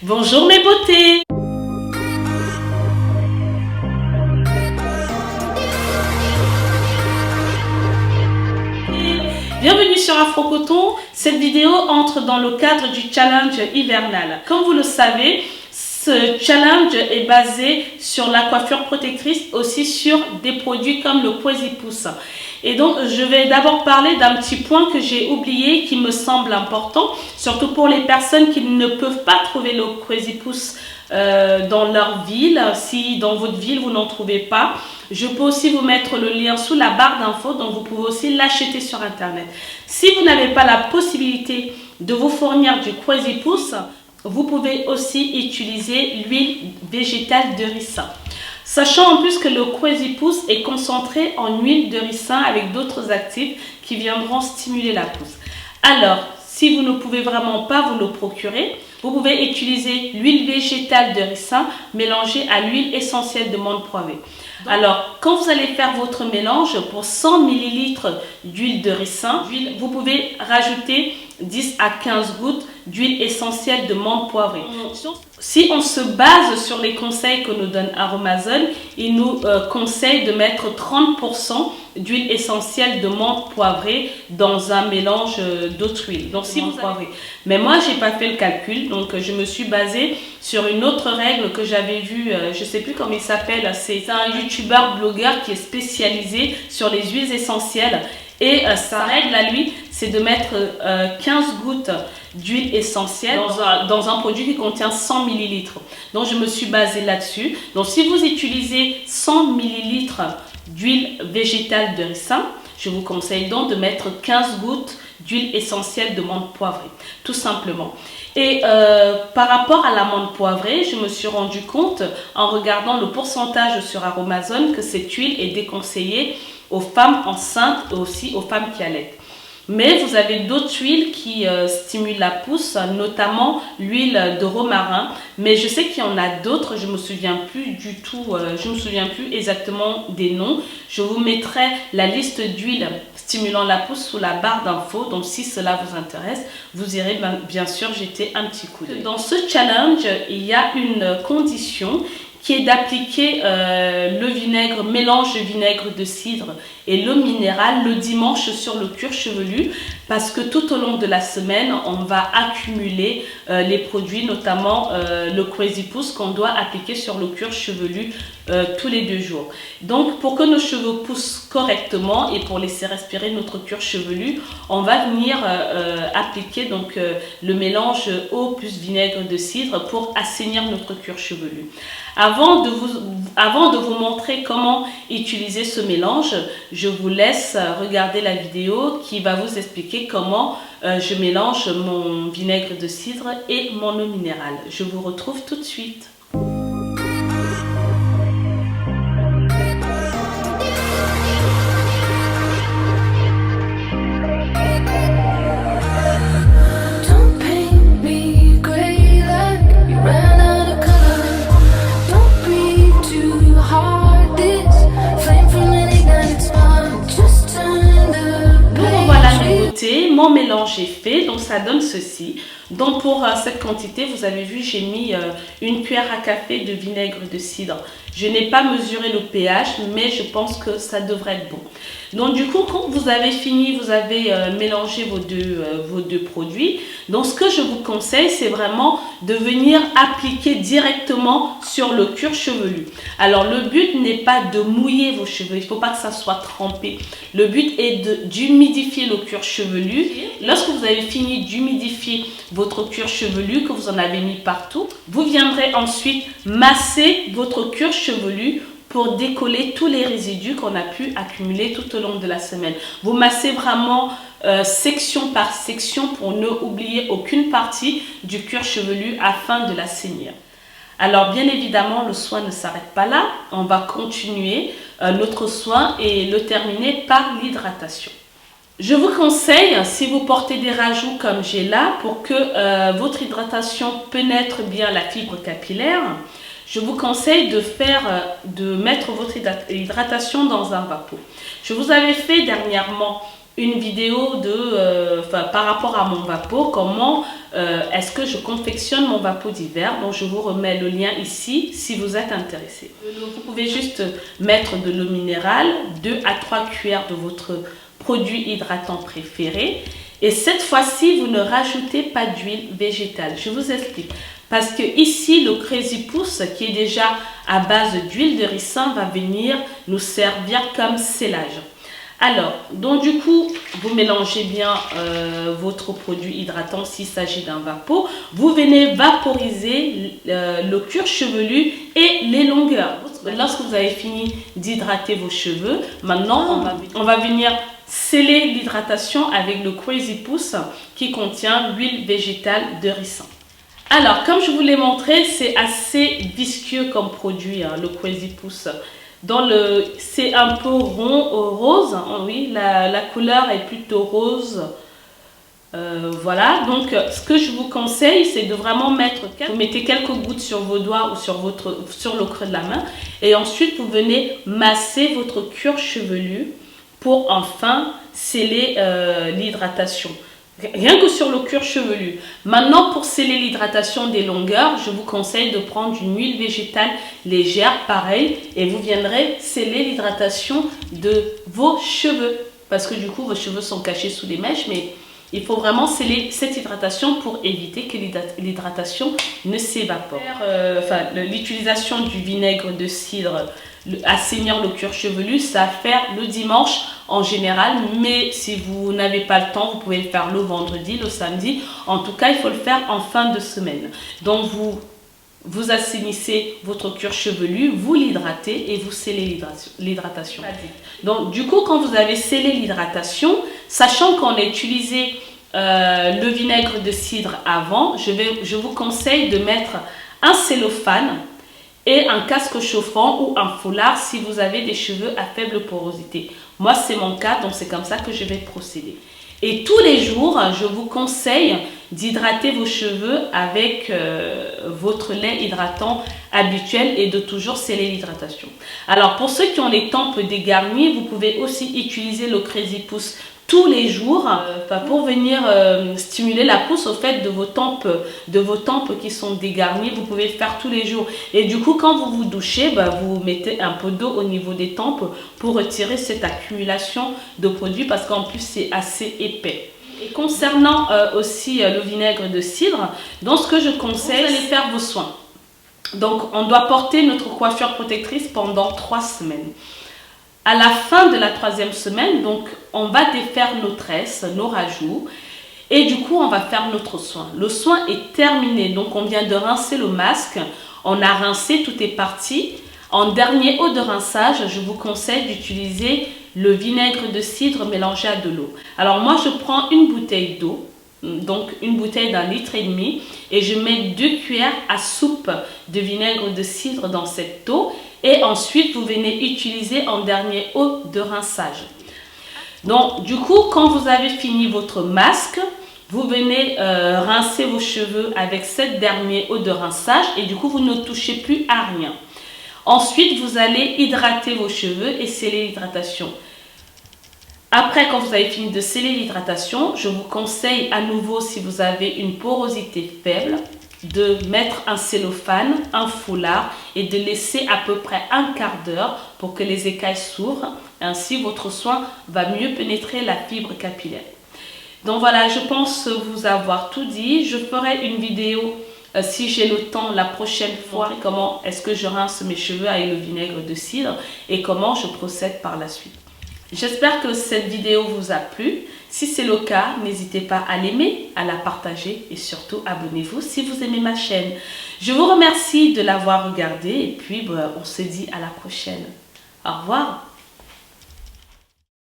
Bonjour mes beautés! Bienvenue sur Afro-Coton. Cette vidéo entre dans le cadre du challenge hivernal. Comme vous le savez, ce challenge est basé sur la coiffure protectrice, aussi sur des produits comme le Quasipousse. Et donc, je vais d'abord parler d'un petit point que j'ai oublié, qui me semble important, surtout pour les personnes qui ne peuvent pas trouver le Quasipousse dans leur ville. Si dans votre ville, vous n'en trouvez pas, je peux aussi vous mettre le lien sous la barre d'infos, donc vous pouvez aussi l'acheter sur Internet. Si vous n'avez pas la possibilité de vous fournir du Quasipousse, vous pouvez aussi utiliser l'huile végétale de ricin. Sachant en plus que le Quasipousse est concentré en huile de ricin avec d'autres actifs qui viendront stimuler la pousse. Alors, si vous ne pouvez vraiment pas vous le procurer, vous pouvez utiliser l'huile végétale de ricin mélangée à l'huile essentielle de menthe poivrée. Alors, quand vous allez faire votre mélange, pour 100 ml d'huile de ricin, vous pouvez rajouter 10 à 15 gouttes d'huile essentielle de menthe poivrée. Si on se base sur les conseils que nous donne Aromazone, il nous conseille de mettre 30% d'huile essentielle de menthe poivrée dans un mélange d'autres huiles. Donc si vous poivrez. Mais moi, j'ai pas fait le calcul, donc je me suis basée sur une autre règle que j'avais vue, je sais plus comment il s'appelle, c'est un youtubeur blogueur qui est spécialisé sur les huiles essentielles. Et sa règle à lui, c'est de mettre 15 gouttes d'huile essentielle dans un produit qui contient 100 ml. Donc je me suis basée là-dessus. Donc si vous utilisez 100 ml d'huile végétale de ricin, je vous conseille donc de mettre 15 gouttes d'huile essentielle de menthe poivrée, tout simplement. Et par rapport à la menthe poivrée, je me suis rendu compte en regardant le pourcentage sur Aromazone que cette huile est déconseillée aux femmes enceintes et aussi aux femmes qui allaitent. Mais vous avez d'autres huiles qui stimulent la pousse, notamment l'huile de romarin. Mais je sais qu'il y en a d'autres, je ne me souviens plus du tout, je ne me souviens plus exactement des noms. Je vous mettrai la liste d'huiles stimulant la pousse sous la barre d'infos. Donc si cela vous intéresse, vous irez bien sûr jeter un petit coup d'œil. Dans ce challenge, il y a une condition qui est d'appliquer le vinaigre, mélange de vinaigre de cidre et l'eau minérale le dimanche sur le cuir chevelu, parce que tout au long de la semaine, on va accumuler les produits, notamment le Quasipousse qu'on doit appliquer sur le cuir chevelu tous les 2 jours. Donc pour que nos cheveux poussent correctement et pour laisser respirer notre cuir chevelu, on va venir appliquer donc le mélange eau plus vinaigre de cidre pour assainir notre cuir chevelu. Avant de vous montrer comment utiliser ce mélange, je vous laisse regarder la vidéo qui va vous expliquer comment je mélange mon vinaigre de cidre et mon eau minérale. Je vous retrouve tout de suite. Mon mélange est fait, donc ça donne ceci. Donc pour cette quantité, vous avez vu, j'ai mis une cuillère à café de vinaigre de cidre. Je n'ai pas mesuré le pH, mais je pense que ça devrait être bon. Donc du coup, quand vous avez fini, vous avez mélangé vos deux produits. Donc ce que je vous conseille, c'est vraiment de venir appliquer directement sur le cuir chevelu. Alors le but n'est pas de mouiller vos cheveux, il ne faut pas que ça soit trempé. Le but est d'humidifier le cuir chevelu. Lorsque vous avez fini d'humidifier votre cuir chevelu, que vous en avez mis partout, vous viendrez ensuite masser votre cuir chevelu pour décoller tous les résidus qu'on a pu accumuler tout au long de la semaine. Vous massez vraiment section par section pour ne oublier aucune partie du cuir chevelu afin de l'assainir. Alors bien évidemment, le soin ne s'arrête pas là. On va continuer notre soin et le terminer par l'hydratation. Je vous conseille, si vous portez des rajouts comme j'ai là, pour que votre hydratation pénètre bien la fibre capillaire, je vous conseille de mettre votre hydratation dans un vapeau. Je vous avais fait dernièrement une vidéo de, par rapport à mon vapeau, comment est-ce que je confectionne mon vapeau d'hiver. Donc je vous remets le lien ici si vous êtes intéressé. Vous pouvez juste mettre de l'eau minérale, 2 à 3 cuillères de votre produit hydratant préféré. Et cette fois-ci, vous ne rajoutez pas d'huile végétale. Je vous explique. Parce que ici, le Crazy Pousse, qui est déjà à base d'huile de ricin, va venir nous servir comme scellage. Alors, donc du coup, vous mélangez bien votre produit hydratant s'il s'agit d'un vapeau. Vous venez vaporiser le cuir chevelu et les longueurs. Lorsque vous avez fini d'hydrater vos cheveux, maintenant, on va venir sceller l'hydratation avec le Crazy Pousse qui contient l'huile végétale de ricin. Alors, comme je vous l'ai montré, c'est assez visqueux comme produit, hein, le Crazy Pousse. C'est un peu rose, oui, la couleur est plutôt rose. Voilà, donc ce que je vous conseille, c'est de vraiment vous mettez quelques gouttes sur vos doigts ou sur le creux de la main. Et ensuite, vous venez masser votre cuir chevelu pour enfin sceller l'hydratation. Rien que sur le cuir chevelu. Maintenant, pour sceller l'hydratation des longueurs, je vous conseille de prendre une huile végétale légère, pareil, et vous viendrez sceller l'hydratation de vos cheveux. Parce que du coup, vos cheveux sont cachés sous les mèches, mais il faut vraiment sceller cette hydratation pour éviter que l'hydratation ne s'évapore. L'utilisation du vinaigre de cidre, assainir le cuir chevelu, ça à faire le dimanche en général, mais si vous n'avez pas le temps, vous pouvez le faire le vendredi, le samedi. En tout cas, il faut le faire en fin de semaine. Donc, vous assainissez votre cuir chevelu, vous l'hydratez et vous scellez l'hydratation. Donc, du coup, quand vous avez scellé l'hydratation, sachant qu'on a utilisé le vinaigre de cidre avant, je vous conseille de mettre un cellophane et un casque chauffant ou un foulard si vous avez des cheveux à faible porosité. Moi, c'est mon cas, donc c'est comme ça que je vais procéder. Et tous les jours, je vous conseille d'hydrater vos cheveux avec votre lait hydratant habituel et de toujours sceller l'hydratation. Alors, pour ceux qui ont les tempes dégarnies, vous pouvez aussi utiliser le Crazy Pousse tous les jours pour venir stimuler la pousse au fait de vos tempes qui sont dégarnies. Vous pouvez le faire tous les jours. Et du coup, quand vous vous douchez, vous mettez un peu d'eau au niveau des tempes pour retirer cette accumulation de produits parce qu'en plus, c'est assez épais. Et concernant aussi le vinaigre de cidre, donc ce que je conseille, vous allez faire vos soins. Donc, on doit porter notre coiffure protectrice pendant 3 semaines. À la fin de la 3e semaine, donc, on va défaire nos tresses, nos rajouts. Et du coup, on va faire notre soin. Le soin est terminé. Donc, on vient de rincer le masque. On a rincé, tout est parti. En dernier eau de rinçage, je vous conseille d'utiliser le vinaigre de cidre mélangé à de l'eau. Alors, moi, je prends une bouteille d'eau. Donc, une bouteille d'1,5 litre et je mets 2 cuillères à soupe de vinaigre de cidre dans cette eau. Et ensuite, vous venez utiliser en dernier eau de rinçage. Donc, du coup, quand vous avez fini votre masque, vous venez rincer vos cheveux avec cette dernière eau de rinçage et du coup, vous ne touchez plus à rien. Ensuite, vous allez hydrater vos cheveux et sceller l'hydratation. Après, quand vous avez fini de sceller l'hydratation, je vous conseille à nouveau, si vous avez une porosité faible, de mettre un cellophane, un foulard et de laisser à peu près un quart d'heure pour que les écailles s'ouvrent. Ainsi, votre soin va mieux pénétrer la fibre capillaire. Donc voilà, je pense vous avoir tout dit. Je ferai une vidéo si j'ai le temps la prochaine fois. Comment est-ce que je rince mes cheveux avec le vinaigre de cidre et comment je procède par la suite. J'espère que cette vidéo vous a plu. Si c'est le cas, n'hésitez pas à l'aimer, à la partager et surtout abonnez-vous si vous aimez ma chaîne. Je vous remercie de l'avoir regardée et puis on se dit à la prochaine. Au revoir.